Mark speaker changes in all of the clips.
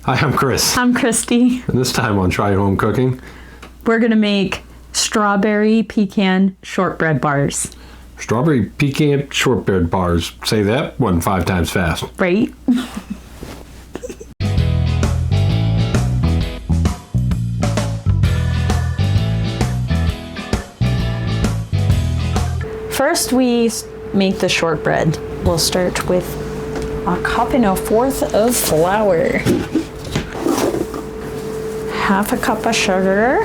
Speaker 1: Hi, I'm Chris.
Speaker 2: I'm Christy.
Speaker 1: And this time on Try Home Cooking,
Speaker 2: We're going to make strawberry pecan shortbread bars.
Speaker 1: Strawberry Pecan Shortbread Bars. Say that one 5 times fast.
Speaker 2: Right? First, we make the shortbread. We'll start with 1.25 cups of flour, 1/2 cup of sugar,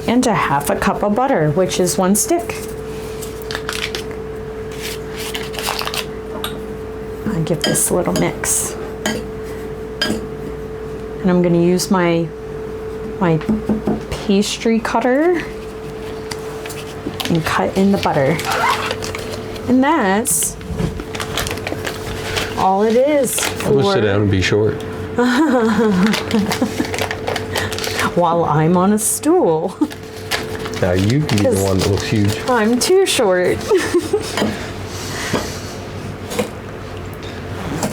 Speaker 2: and 1/2 cup of butter, which is 1 stick. I'll give this a little mix. And I'm going to use my pastry cutter and cut in the butter. And that's all it is.
Speaker 1: We'll sit down and be short.
Speaker 2: While I'm on a stool.
Speaker 1: Now you can be the one that looks huge.
Speaker 2: I'm too short.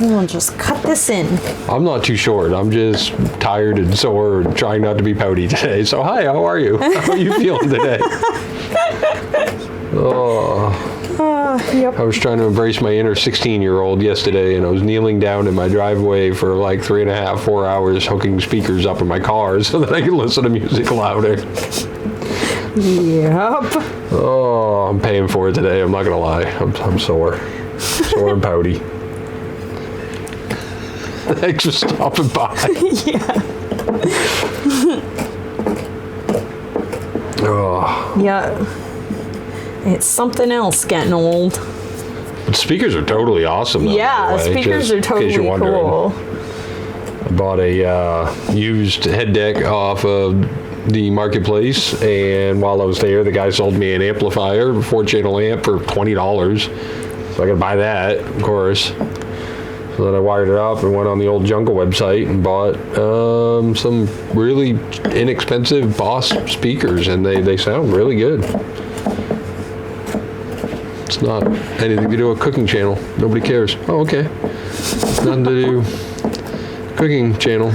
Speaker 2: We'll just cut this in.
Speaker 1: I'm not too short. I'm just tired and sore and trying not to be pouty today. So hi, how are you? How are you feeling today?
Speaker 2: Yep.
Speaker 1: I was trying to embrace my inner 16-year-old yesterday, and I was kneeling down in my driveway for like 3.5, 4 hours, hooking speakers up in my car so that I could listen to music louder.
Speaker 2: Yep.
Speaker 1: Oh, I'm paying for it today. I'm not gonna lie. I'm sore and pouty. Thanks for stopping by.
Speaker 2: Yeah.
Speaker 1: Oh.
Speaker 2: Yeah. It's something else getting old.
Speaker 1: But speakers are totally awesome, though.
Speaker 2: Yeah, speakers are totally cool.
Speaker 1: I bought a used head deck off of the marketplace, and while I was there, the guy sold me an amplifier, a 4-channel amp for $20. So I could buy that, of course. So then I wired it up and went on the old Jungle website and bought some really inexpensive Boss speakers, and they sound really good. It's not anything to do with cooking channel. Nobody cares. Oh, okay. Nothing to do cooking channel.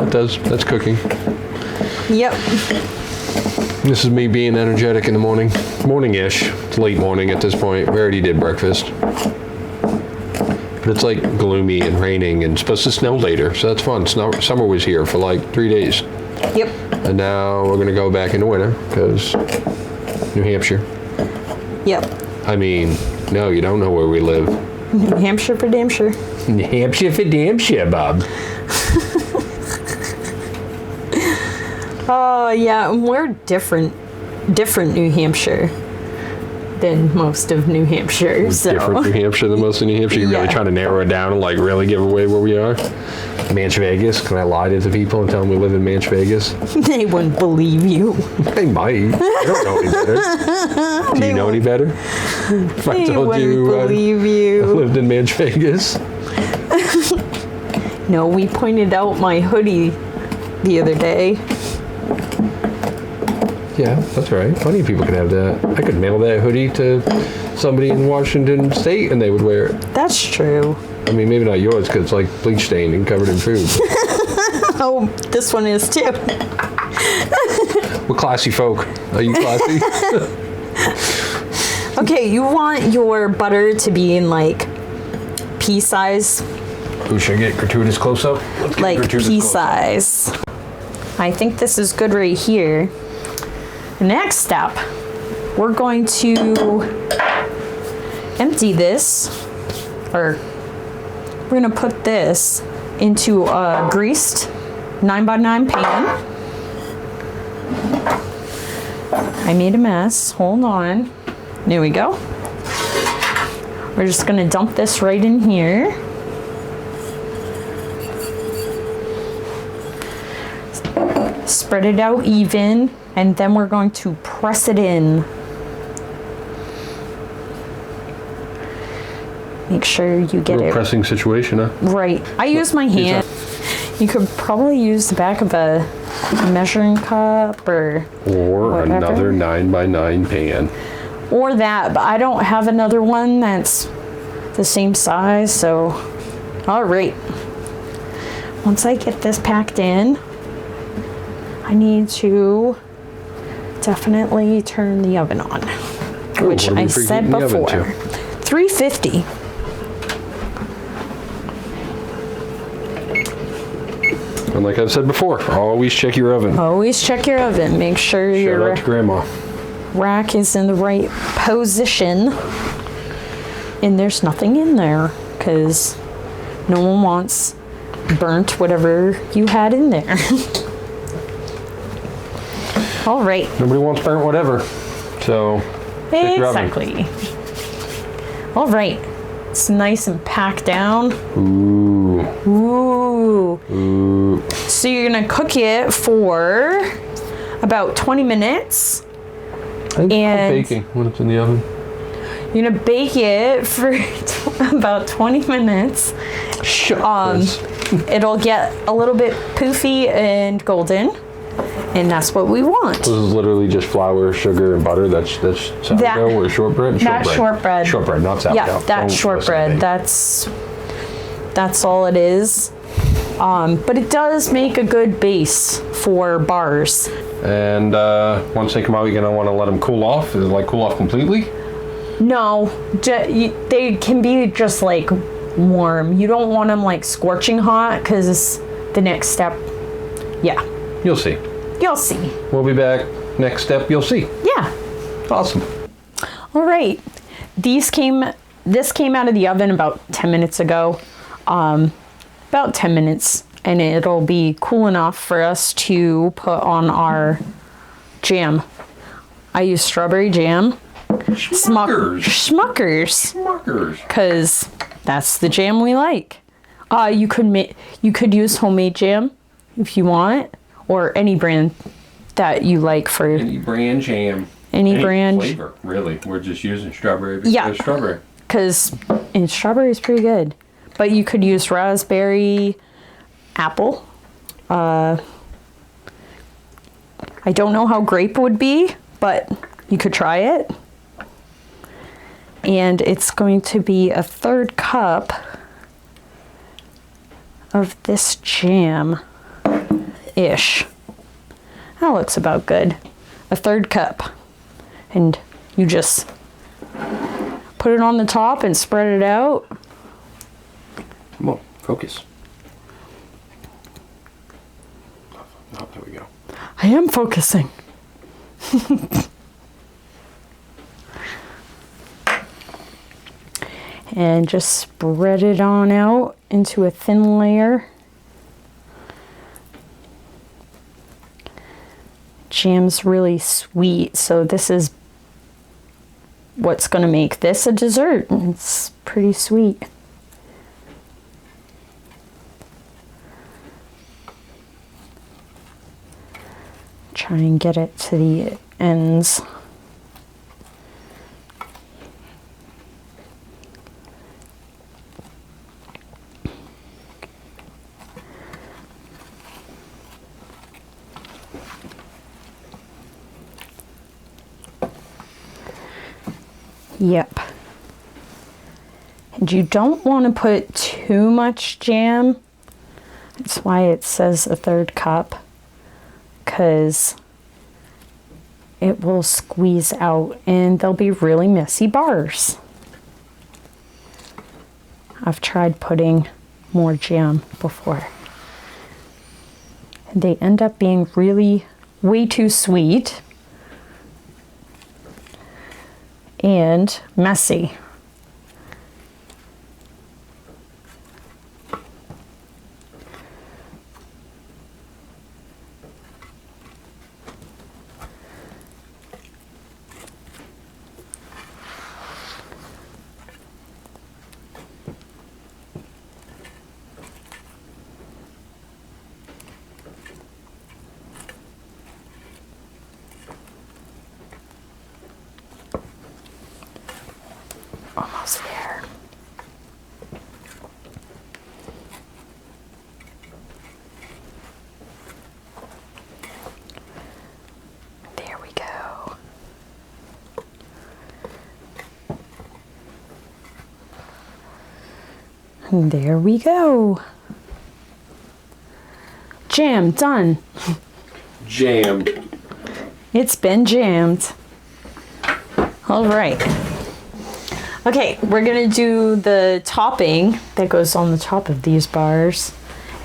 Speaker 1: That's cooking.
Speaker 2: Yep.
Speaker 1: This is me being energetic in the morning. Morning-ish. It's late morning at this point. We already did breakfast. But it's like gloomy and raining and supposed to snow later, so that's fun. Summer was here for like 3 days.
Speaker 2: Yep.
Speaker 1: And now we're gonna go back into winter because New Hampshire.
Speaker 2: Yep.
Speaker 1: I mean, no, you don't know where we live.
Speaker 2: New Hampshire for damn sure.
Speaker 1: New Hampshire for damn sure, Bob.
Speaker 2: Oh, yeah, we're different New Hampshire than most of New Hampshire. So.
Speaker 1: Different New Hampshire than most of New Hampshire. You're really trying to narrow it down and like really give away where we are. Manch Vegas. Can I lie to the people and tell them we live in Manch Vegas?
Speaker 2: They wouldn't believe you.
Speaker 1: They might. I don't know any better. Do you know any better? If I told you
Speaker 2: believe you.
Speaker 1: I lived in Manch Vegas.
Speaker 2: No, we pointed out my hoodie the other day.
Speaker 1: Yeah, that's right. Plenty of people can have that. I could mail that hoodie to somebody in Washington State and they would wear it.
Speaker 2: That's true.
Speaker 1: I mean, maybe not yours because it's like bleach stained and covered in food.
Speaker 2: Oh, this one is too.
Speaker 1: We're classy folk. Are you classy?
Speaker 2: Okay, you want your butter to be in like pea size.
Speaker 1: Ooh, should I get gratuitous close up?
Speaker 2: Like pea size. I think this is good right here. The next step, we're going to empty this, or we're gonna put this into a greased 9x9 pan. I made a mess, hold on. There we go. We're just gonna dump this right in here. Spread it out even, and then we're going to press it in. Make sure you get it.
Speaker 1: Pressing situation, huh?
Speaker 2: Right. I use my hand. You could probably use the back of a measuring cup or whatever.
Speaker 1: Another 9x9 pan.
Speaker 2: Or that, but I don't have another one that's the same size, so all right. Once I get this packed in, I need to definitely turn the oven on, which I said before. 350.
Speaker 1: And like I've said before, always check your oven.
Speaker 2: Always check your oven. Make sure your
Speaker 1: Shout out to Grandma.
Speaker 2: rack is in the right position and there's nothing in there, because no one wants burnt whatever you had in there. All right.
Speaker 1: Nobody wants burnt whatever. So, check your oven.
Speaker 2: Exactly. All right. It's nice and packed down.
Speaker 1: Ooh.
Speaker 2: Ooh.
Speaker 1: Ooh.
Speaker 2: So you're gonna cook it for about 20 minutes.
Speaker 1: And
Speaker 2: baking
Speaker 1: when it's in the oven.
Speaker 2: You're gonna bake it for about 20 minutes. It'll get a little bit poofy and golden, and that's what we want.
Speaker 1: This is literally just flour, sugar, and butter. That's sourdough or shortbread?
Speaker 2: That's shortbread.
Speaker 1: Shortbread, not sourdough.
Speaker 2: Yeah, that's shortbread. That's all it is. But it does make a good base for bars.
Speaker 1: And once they come out, you're gonna want to let them cool off. Is it like cool off completely?
Speaker 2: No, they can be just like warm. You don't want them like scorching hot, because the next step, yeah.
Speaker 1: You'll see.
Speaker 2: You'll see.
Speaker 1: We'll be back. Next step, you'll see.
Speaker 2: Yeah.
Speaker 1: Awesome.
Speaker 2: All right. This came out of the oven about 10 minutes ago. About 10 minutes, and it'll be cool enough for us to put on our jam. I use strawberry jam. Schmuckers. Because that's the jam we like. You could use homemade jam if you want, or any brand that you like for
Speaker 1: any brand jam.
Speaker 2: Any brand
Speaker 1: flavor, really. We're just using strawberry because
Speaker 2: yeah,
Speaker 1: strawberry.
Speaker 2: Because strawberry is pretty good. But you could use raspberry, apple. I don't know how grape would be, but you could try it. And it's going to be a 1/3 cup of this jam-ish. That looks about good. A 1/3 cup. And you just put it on the top and spread it out.
Speaker 1: Come on, focus. Oh, there we go.
Speaker 2: I am focusing. And just spread it on out into a thin layer. Jam's really sweet, so this is what's going to make this a dessert. It's pretty sweet. Try and get it to the ends. Yep. And you don't want to put too much jam. That's why it says a 1/3 cup, because it will squeeze out and they'll be really messy bars. I've tried putting more jam before. And they end up being really way too sweet and messy. And there we go. Jam done.
Speaker 1: Jammed.
Speaker 2: It's been jammed. All right. Okay, we're gonna do the topping that goes on the top of these bars.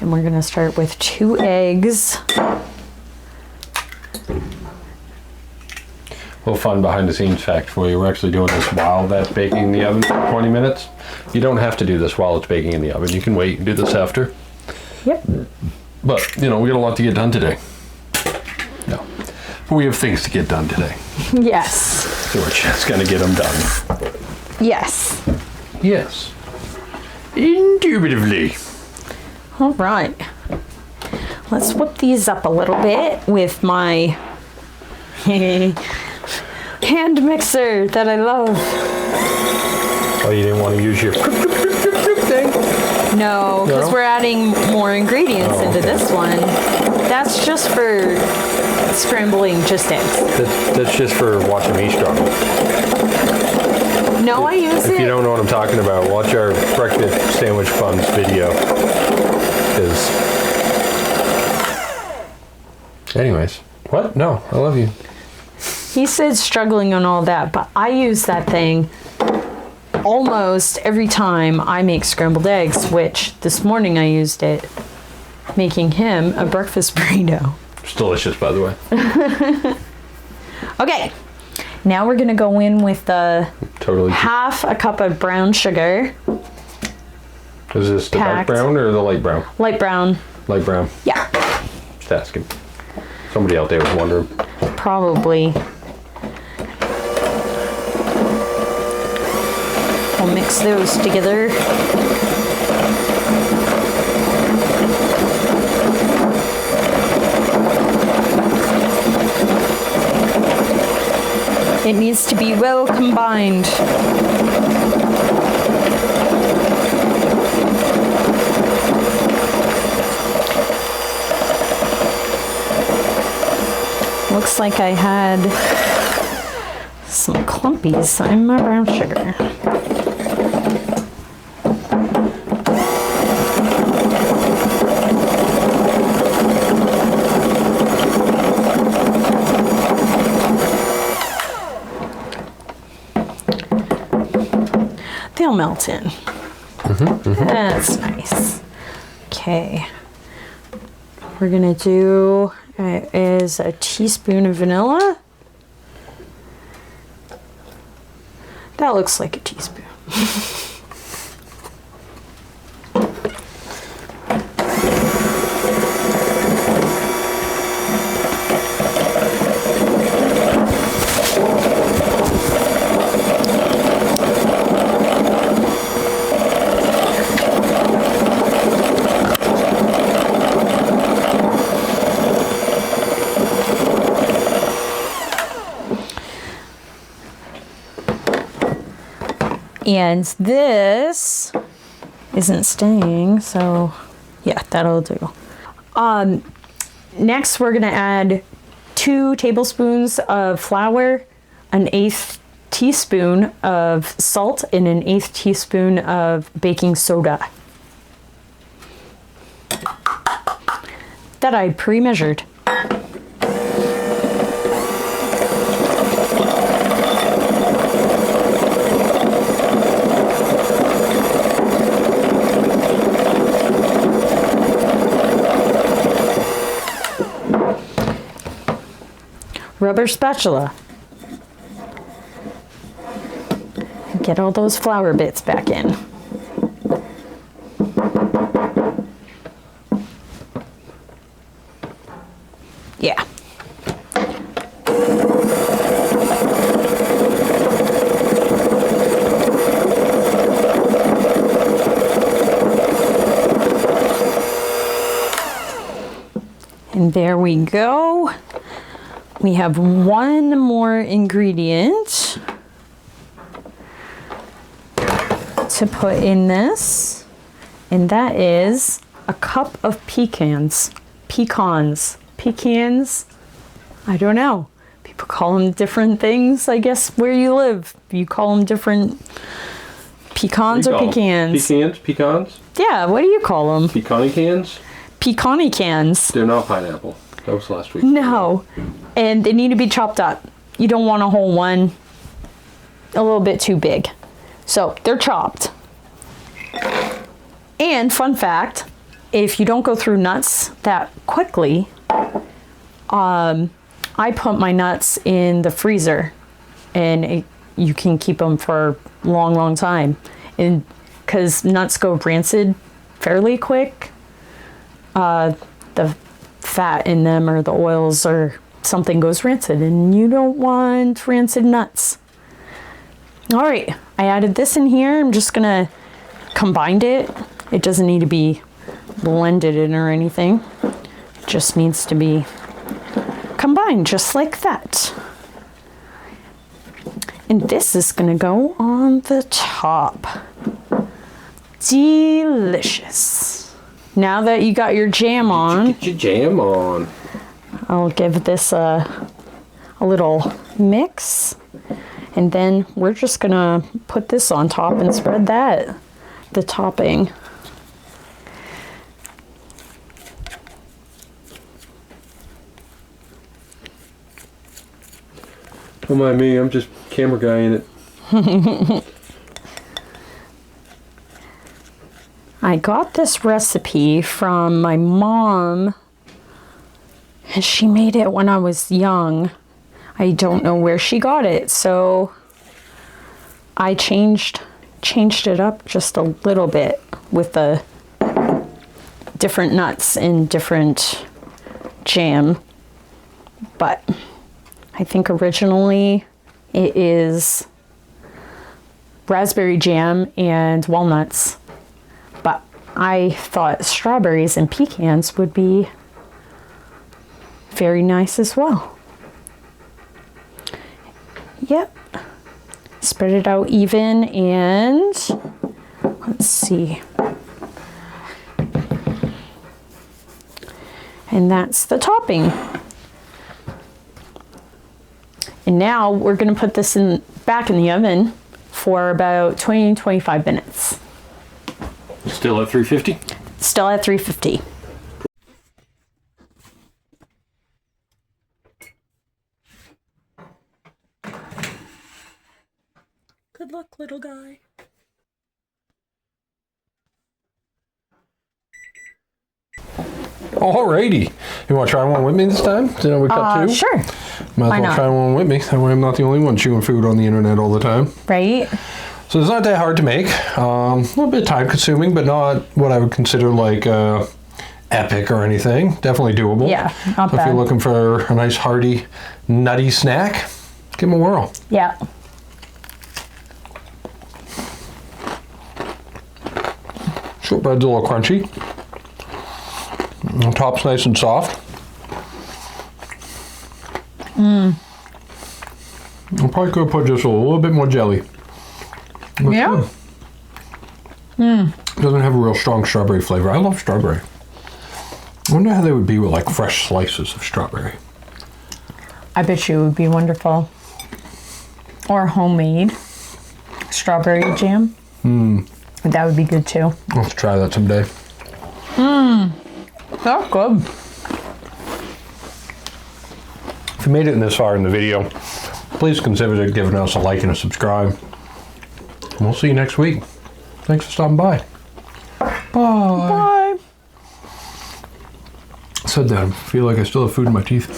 Speaker 2: And we're gonna start with 2 eggs.
Speaker 1: Little fun behind the scenes fact for you. We're actually doing this while that's baking in the oven for 20 minutes. You don't have to do this while it's baking in the oven. You can wait and do this after.
Speaker 2: Yep.
Speaker 1: But, you know, we got a lot to get done today. No. But we have things to get done today.
Speaker 2: Yes.
Speaker 1: So we're just gonna get them done.
Speaker 2: Yes.
Speaker 1: Yes. Indubitably.
Speaker 2: All right. Let's whip these up a little bit with my hand mixer that I love.
Speaker 1: Oh, you didn't want to use your thing?
Speaker 2: No, because we're adding more ingredients into this one. That's just for scrambling just eggs.
Speaker 1: That's just for watching me struggle.
Speaker 2: No, I use it.
Speaker 1: If you don't know what I'm talking about, watch our breakfast sandwich funds video. Anyways, what? No, I love you.
Speaker 2: He said struggling on all that, but I use that thing almost every time I make scrambled eggs, which this morning I used it making him a breakfast burrito.
Speaker 1: It's delicious, by the way.
Speaker 2: Okay, now we're gonna go in with the
Speaker 1: Totally.
Speaker 2: half a cup of brown sugar.
Speaker 1: Is this the dark
Speaker 2: Packed.
Speaker 1: brown or the light brown?
Speaker 2: Light brown.
Speaker 1: Light brown.
Speaker 2: Yeah,
Speaker 1: Just asking. Somebody out there was wondering.
Speaker 2: probably. We'll mix those together. It needs to be well combined. Looks like I had some clumpies in my brown sugar. They'll melt in. That's nice. Okay. We're gonna do is a teaspoon of vanilla. That looks like a teaspoon. And this isn't staying, so yeah, that'll do. Next, we're gonna add 2 tablespoons of flour, an 1/8 teaspoon of salt, and an 1/8 teaspoon of baking soda that I pre-measured. Rubber spatula. Get all those flour bits back in. Yeah. And there we go. We have one more ingredient to put in this, and that is a cup of pecans. Pecans. Pecans? I don't know. People call them different things, I guess, where you live. You call them different Pecans or pecans?
Speaker 1: Pecans?
Speaker 2: Yeah, what do you call them?
Speaker 1: Pecani cans?
Speaker 2: Pecani cans.
Speaker 1: They're not pineapple. That was last week.
Speaker 2: No. And they need to be chopped up. You don't want a whole one. A little bit too big. So they're chopped. And fun fact, if you don't go through nuts that quickly, I put my nuts in the freezer and you can keep them for a long, long time. And because nuts go rancid fairly quick, the fat in them or the oils or something goes rancid, and you don't want rancid nuts. All right, I added this in here. I'm just gonna combine it. It doesn't need to be blended in or anything. It just needs to be combined just like that. And this is gonna go on the top. Delicious. Now that you got your jam on,
Speaker 1: Get your jam on.
Speaker 2: I'll give this a little mix. And then we're just gonna put this on top and spread that, the topping.
Speaker 1: Don't mind me, I'm just camera guy in it.
Speaker 2: I got this recipe from my mom. And she made it when I was young. I don't know where she got it, so I changed it up just a little bit with the different nuts and different jam. But I think originally it is raspberry jam and walnuts. But I thought strawberries and pecans would be very nice as well. Yep. Spread it out even, and let's see. And that's the topping. And now we're going to put this back in the oven for about 20-25 minutes.
Speaker 1: Still at 350?
Speaker 2: Still at 350. Good luck, little guy.
Speaker 1: Alrighty. You want to try one with me this time? You know, we cut two?
Speaker 2: Sure.
Speaker 1: Might as
Speaker 2: Why
Speaker 1: well
Speaker 2: not?
Speaker 1: try one with me. That way I'm not the only one chewing food on the internet all the time.
Speaker 2: Right?
Speaker 1: So it's not that hard to make. A little bit time consuming, but not what I would consider like epic or anything. Definitely doable.
Speaker 2: Yeah, not
Speaker 1: So if
Speaker 2: bad.
Speaker 1: you're looking for a nice hearty, nutty snack, give them a whirl.
Speaker 2: Yeah.
Speaker 1: Shortbread's a little crunchy. The top's nice and soft. I'm probably could put just a little bit more jelly. That's
Speaker 2: Yeah?
Speaker 1: good. Doesn't have a real strong strawberry flavor. I love strawberry. I wonder how they would be with like fresh slices of strawberry.
Speaker 2: I bet you it would be wonderful. Or homemade strawberry jam. That would be good too.
Speaker 1: I'll have to try that someday.
Speaker 2: That's good.
Speaker 1: If you made it this far in the video, please consider giving us a like and a subscribe. And we'll see you next week. Thanks for stopping by. Bye.
Speaker 2: Bye.
Speaker 1: I said that. I feel like I still have food in my teeth.